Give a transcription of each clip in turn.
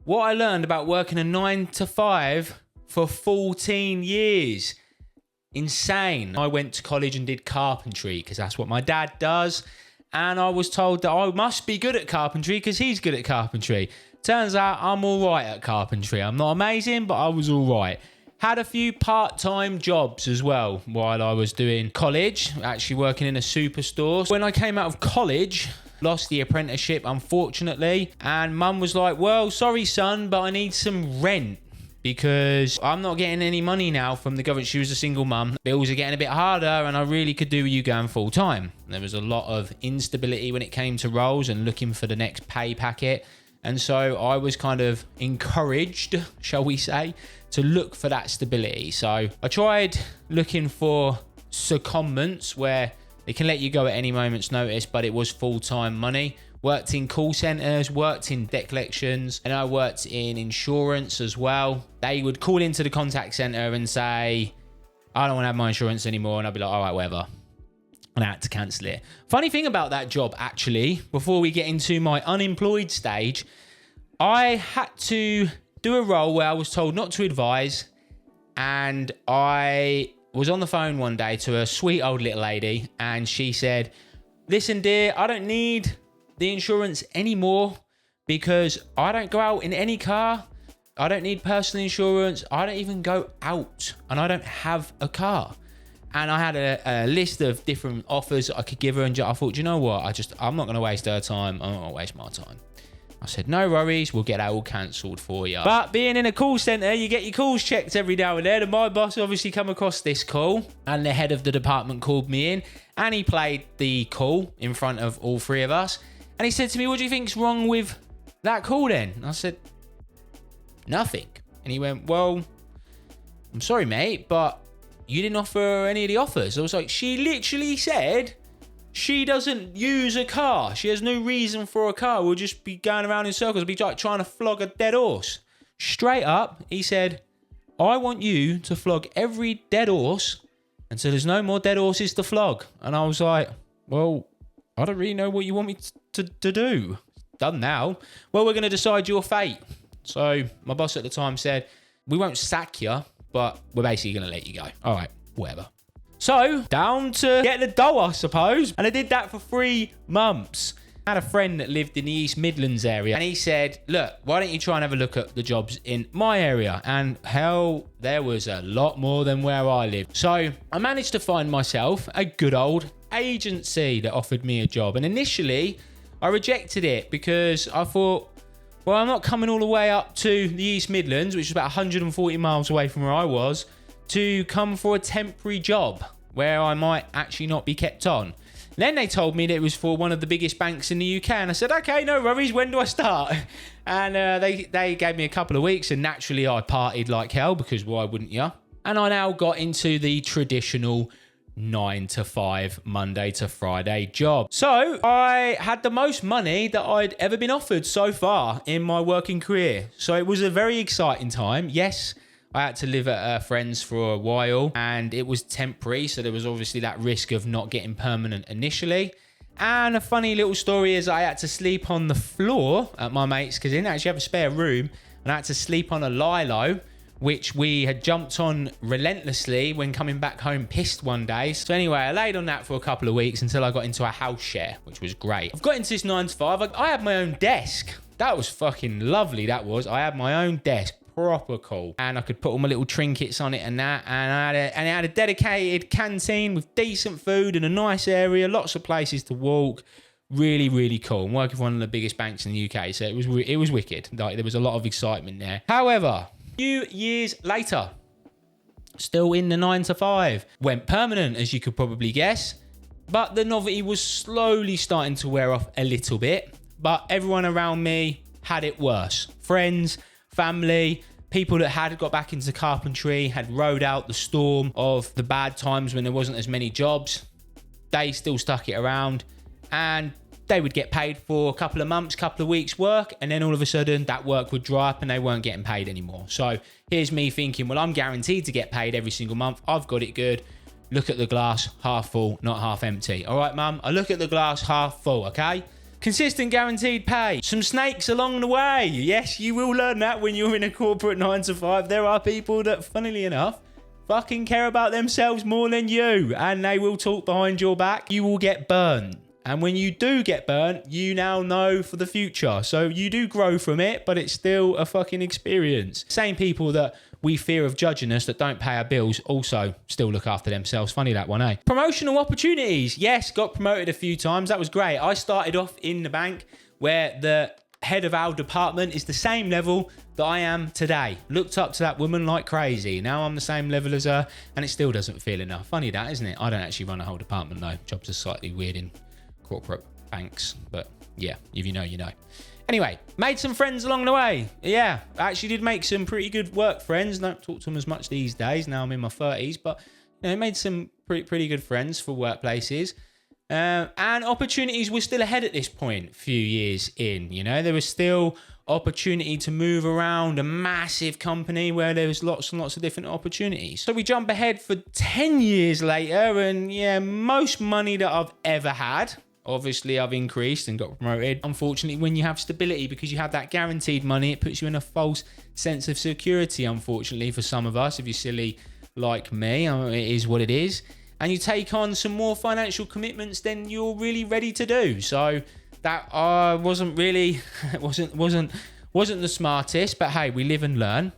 what I learned about working a 9 to 5 for 14 years. Insane. I went to college and did carpentry because that's what my dad does. And I was told that I must be good at carpentry because he's good at carpentry. Turns out I'm all right at carpentry. I'm not amazing, but I was all right. Had a few part-time jobs as well while I was doing college, actually working in a superstore. When I came out of college, lost the apprenticeship, unfortunately. And mum was like, well, sorry, son, but I need some rent because I'm not getting any money now from the government. She was a single mum. Bills are getting a bit harder and I really could do with you going full-time. There was a lot of instability when it came to roles and looking for the next pay packet. And so I was kind of encouraged, shall we say, to look for that stability. So I tried looking for secondments where they can let you go at any moment's notice, but it was full-time money. Worked in call centres, worked in debt collections, and I worked in insurance as well. They would call into the contact centre and say, I don't want to have my insurance anymore. And I'd be like, all right, whatever. And I had to cancel it. Funny thing about that job, actually, before we get into my unemployed stage, I had to do a role where I was told not to advise. And I was on the phone one day to a sweet old little lady. And she said, listen, dear, I don't need the insurance anymore because I don't go out in any car. I don't need personal insurance. I don't even go out and I don't have a car. And I had a list of different offers I could give her. And I thought, you know what? I'm not going to waste her time. I'm not going to waste my time. I said, no worries. We'll get that all cancelled for you. But being in a call centre, you get your calls checked every now and then. And my boss obviously come across this call. And the head of the department called me in. And he played the call in front of all three of us. And he said to me, what do you think's wrong with that call then? And I said, nothing. And he went, well, I'm sorry, mate, but you didn't offer any of the offers. I was like, she literally said she doesn't use a car. She has no reason for a car. We'll just be going around in circles. We'll be like trying to flog a dead horse. Straight up, he said, I want you to flog every dead horse until there's no more dead horses to flog. And I was like, well, I don't really know what you want me to do. Done now. Well, we're going to decide your fate. So my boss at the time said, we won't sack you, but we're basically going to let you go. All right, whatever. So down to get the dough, I suppose. And I did that for 3 months. I had a friend that lived in the East Midlands area. And he said, look, why don't you try and have a look at the jobs in my area? And hell, there was a lot more than where I lived. So I managed to find myself a good old agency that offered me a job. And initially, I rejected it because I thought, well, I'm not coming all the way up to the East Midlands, which is about 140 miles away from where I was, to come for a temporary job where I might actually not be kept on. Then they told me that it was for one of the biggest banks in the UK. And I said, okay, no worries. When do I start? And they gave me a couple of weeks. And naturally, I partied like hell because why wouldn't you? And I now got into the traditional 9 to 5, Monday to Friday job. So I had the most money that I'd ever been offered so far in my working career. So it was a very exciting time. Yes, I had to live at a friend's for a while and it was temporary. So there was obviously that risk of not getting permanent initially. And a funny little story is I had to sleep on the floor at my mate's because they didn't actually have a spare room. And I had to sleep on a lilo, which we had jumped on relentlessly when coming back home pissed one day. So anyway, I laid on that for a couple of weeks until I got into a house share, which was great. I've got into this 9 to 5. I had my own desk. That was fucking lovely, that was. I had my own desk. Proper cool. And I could put all my little trinkets on it and that. And it had a dedicated canteen with decent food and a nice area. Lots of places to walk. Really, really cool. I'm working for one of the biggest banks in the UK. So it was wicked. Like, there was a lot of excitement there. However, few years later, still in the 9 to 5, went permanent, as you could probably guess, but the novelty was slowly starting to wear off a little bit. But everyone around me had it worse. Friends, family, people that had got back into carpentry, had rode out the storm of the bad times when there wasn't as many jobs. They still stuck it around and they would get paid for a couple of months, couple of weeks work, and then all of a sudden that work would dry up and they weren't getting paid anymore. So here's me thinking, well, I'm guaranteed to get paid every single month. I've got it good. Look at the glass half full, not half empty. All right, mum, I look at the glass half full, okay? Consistent guaranteed pay. Some snakes along the way. Yes, you will learn that when you're in a corporate 9 to 5. There are people that, funnily enough, fucking care about themselves more than you, and they will talk behind your back. You will get burned. And when you do get burnt, you now know for the future. So you do grow from it, but it's still a fucking experience. Same people that we fear of judging us that don't pay our bills also still look after themselves. Funny that one, eh? Promotional opportunities. Yes, got promoted a few times. That was great. I started off in the bank where the head of our department is the same level that I am today. Looked up to that woman like crazy. Now I'm the same level as her, and it still doesn't feel enough. Funny that, isn't it? I don't actually run a whole department though. Jobs are slightly weird in corporate banks, but yeah, if you know, you know. Anyway, made some friends along the way. Yeah, I actually did make some pretty good work friends. Don't talk to them as much these days. Now I'm in my 30s, but you know, made some pretty good friends for workplaces. And opportunities were still ahead at this point, a few years in. You know, there was still opportunity to move around a massive company where there was lots and lots of different opportunities. So we jump ahead for 10 years later, and yeah, most money that I've ever had. Obviously, I've increased and got promoted. Unfortunately, when you have stability, because you have that guaranteed money, it puts you in a false sense of security, unfortunately, for some of us. If you're silly like me, it is what it is. And you take on some more financial commitments than you're really ready to do. So that wasn't really, wasn't the smartest, but hey, we live and learn.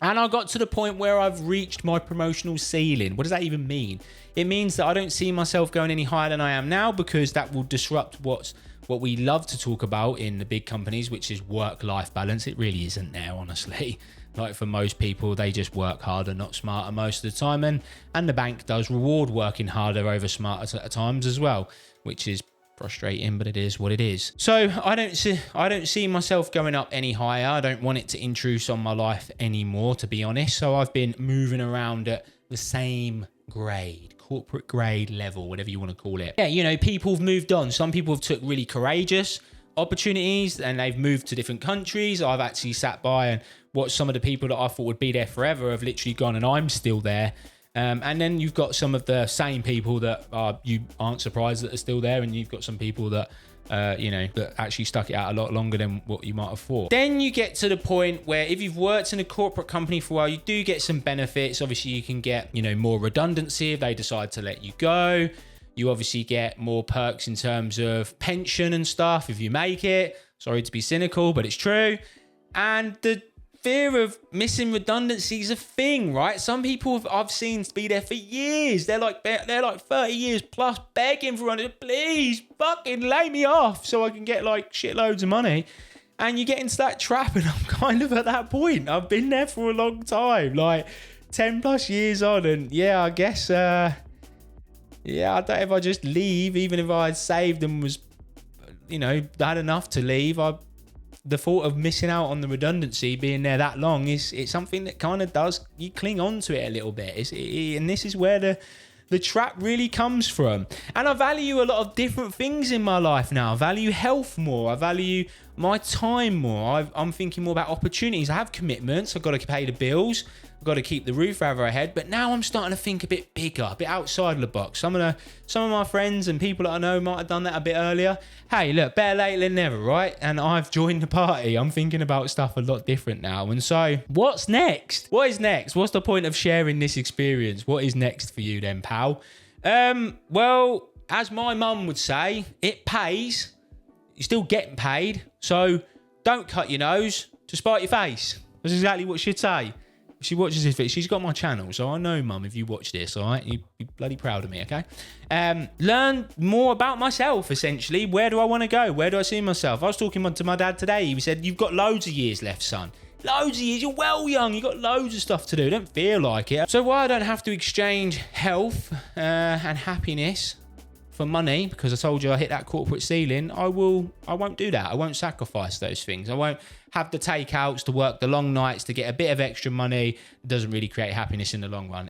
And I got to the point where I've reached my promotional ceiling. What does that even mean? It means that I don't see myself going any higher than I am now, because that will disrupt what we love to talk about in the big companies, which is work-life balance. It really isn't there, honestly. Like for most people, they just work harder, not smarter most of the time. And the bank does reward working harder over smarter at times as well, which is frustrating, but it is what it is. So I don't see myself going up any higher. I don't want it to intrude on my life anymore, to be honest. So I've been moving around at the same grade, corporate grade level, whatever you want to call it. Yeah, you know, people have moved on. Some people have took really courageous opportunities and they've moved to different countries. I've actually sat by and watched some of the people that I thought would be there forever have literally gone, and I'm still there. And then you've got some of the same people that you aren't surprised that are still there, and you've got some people that that actually stuck it out a lot longer than what you might have thought. Then you get to the point where if you've worked in a corporate company for a while, you do get some benefits. Obviously, you can get, more redundancy if they decide to let you go. You obviously get more perks in terms of pension and stuff if you make it. Sorry to be cynical, but it's true. And the fear of missing redundancy is a thing, right? Some people I've seen be there for years. They're like 30 years plus begging for redundancy. Please fucking lay me off so I can get like shitloads of money. And you get into that trap, and I'm kind of at that point. I've been there for a long time, like 10 plus years on. And yeah, I guess, I don't know if I just leave, even if I had saved and was, had enough to leave, the thought of missing out on the redundancy being there that long it's something that kind of does, you cling on to it a little bit. And this is where the trap really comes from. And I value a lot of different things in my life now. I value health more. I value my time more. I'm thinking more about opportunities. I have commitments. I've got to pay the bills. I've got to keep the roof over our head. But now I'm starting to think a bit bigger, a bit outside of the box. Some of my friends and people that I know might have done that a bit earlier. Hey, look, better late than never, right? And I've joined the party. I'm thinking about stuff a lot different now. And so what's next? What is next? What's the point of sharing this experience? What is next for you then, pal? Well, as my mum would say, it pays. You're still getting paid. So don't cut your nose to spite your face. That's exactly what she'd say. She watches this. She's got my channel, so I know, Mum, if you watch this, all right, you'd be bloody proud of me, okay? Learn more about myself, essentially. Where do I want to go? Where do I see myself? I was talking to my dad today. He said, you've got loads of years left, son. Loads of years. You're well young. You've got loads of stuff to do. Don't feel like it. So while I don't have to exchange health and happiness for money, because I told you I hit that corporate ceiling, I won't do that. I won't sacrifice those things. I won't have the takeouts to work the long nights to get a bit of extra money. It doesn't really create happiness in the long run.